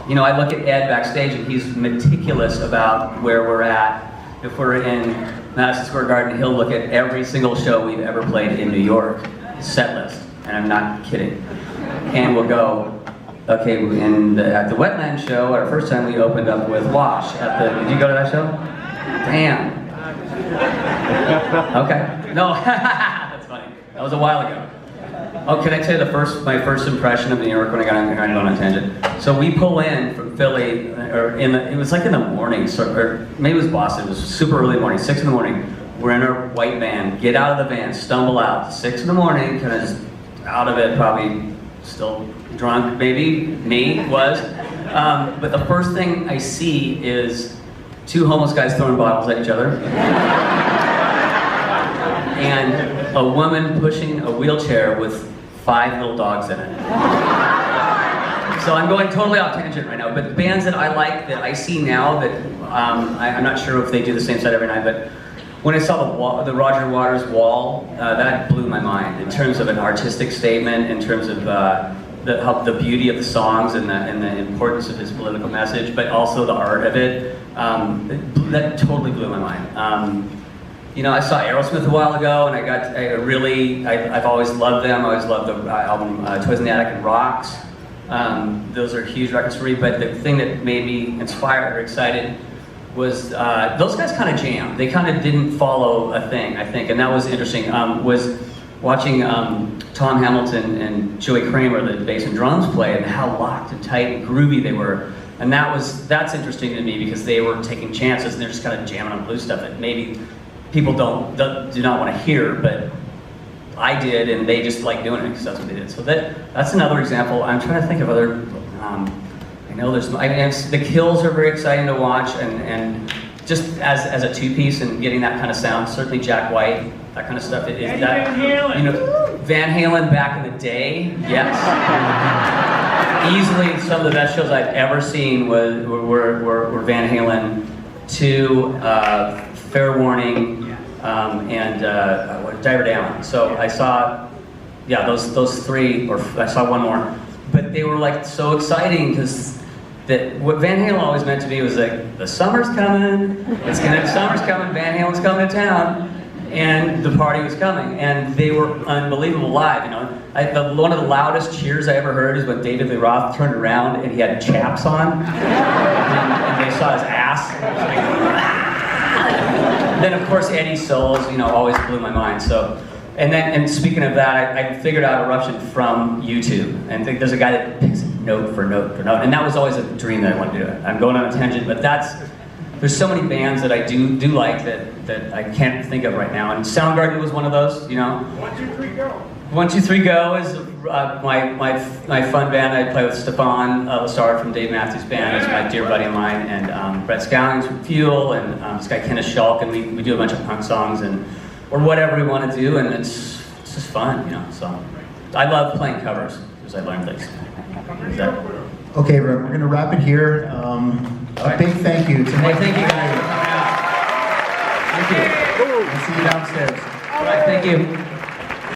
You know, I look at Ed backstage and he's meticulous about where we're at. If we're in Madison Square Garden, he'll look at every single show we've ever played in New York, set list, and I'm not kidding. And we'll go, okay, at the Wetland show, our first time we opened up with Wash did you go to that show? Damn. Okay. No, that's funny. That was a while ago. Oh, can I tell you my first impression of New York when I got on a tangent? So we pull in from Philly, it was like in the morning, or maybe it was Boston. It was super early morning, 6 in the morning. We're in our white van, get out of the van, stumble out, 6 in the morning, kind of just out of it, probably still drunk, maybe, me was. But the first thing I see is 2 homeless guys throwing bottles at each other. And a woman pushing a wheelchair with 5 little dogs in it. So I'm going totally off tangent right now, but bands that I like, that I see now, that I'm not sure if they do the same set every night, but when I saw the Roger Waters Wall, that blew my mind in terms of an artistic statement, in terms of the beauty of the songs and the importance of his political message, but also the art of it. That totally blew my mind. You know, I saw Aerosmith a while ago, and I've always loved them. I always loved the album Toys in the Attic and Rocks. Those are huge records for me, but the thing that made me inspired or excited was those guys kind of jammed. They kind of didn't follow a thing, I think, and that was interesting. Was watching Tom Hamilton and Joey Kramer, the bass and drums, play, and how locked and tight and groovy they were. And that's interesting to me because they were taking chances and they're just kind of jamming on blues stuff that maybe people do not want to hear, but I did, and they just like doing it because that's what they did. So that's another example. I'm trying to think of other. I know the Kills are very exciting to watch, and just as a 2-piece and getting that kind of sound. Certainly Jack White, that kind of stuff. Van Halen. You know, Van Halen back in the day, yes. Easily some of the best shows I've ever seen were Van Halen 2, Fair Warning, and Diver Down. So I saw, those 3, or I saw one more. But they were like so exciting because what Van Halen always meant to be was like, the summer's coming, summer's coming, Van Halen's coming to town, and the party was coming, and they were unbelievable live. You know, one of the loudest cheers I ever heard is when David Lee Roth turned around and he had chaps on, and they saw his ass. Then of course Eddie's solos, you know, always blew my mind. So, and speaking of that, I figured out Eruption from YouTube, and I think there's a guy that picks it note for note for note, and that was always a dream that I wanted to do it. I'm going on a tangent, but there's so many bands that I do like that I can't think of right now, and Soundgarden was one of those, you know. 1, 2, 3, go. 1, 2, 3, go is my fun band. I play with Stefan Lassard from Dave Matthews Band. He's my dear buddy of mine, and Brett Scowlings from Fuel, and this guy Kenneth Schulk, and we do a bunch of punk songs or whatever we want to do, and it's just fun, you know. So I love playing covers because I learn things. Okay, we're going to wrap it here. A big thank you to Hey, thank you guys. Thank you. I'll see you downstairs. All right, thank you.